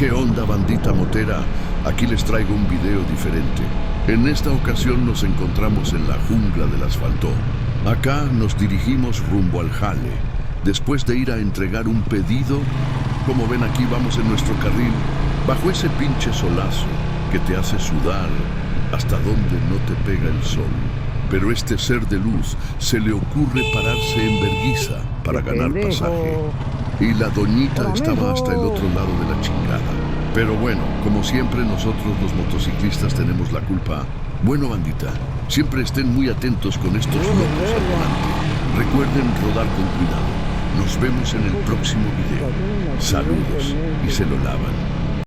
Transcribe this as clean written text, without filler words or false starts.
¿Qué onda, bandita motera? Aquí les traigo un video diferente. En esta ocasión nos encontramos en la jungla del asfalto. Acá nos dirigimos rumbo al jale. Después de ir a entregar un pedido, como ven aquí vamos en nuestro carril, bajo ese pinche solazo que te hace sudar hasta donde no te pega el sol. Pero este ser de luz se le ocurre pararse en vergüenza para ganar pasaje. Y la doñita estaba hasta el otro lado de la chingada. Pero bueno, como siempre nosotros los motociclistas tenemos la culpa. Bueno, bandita, siempre estén muy atentos con estos locos al volante. Recuerden rodar con cuidado. Nos vemos en el próximo video. Saludos y se lo lavan.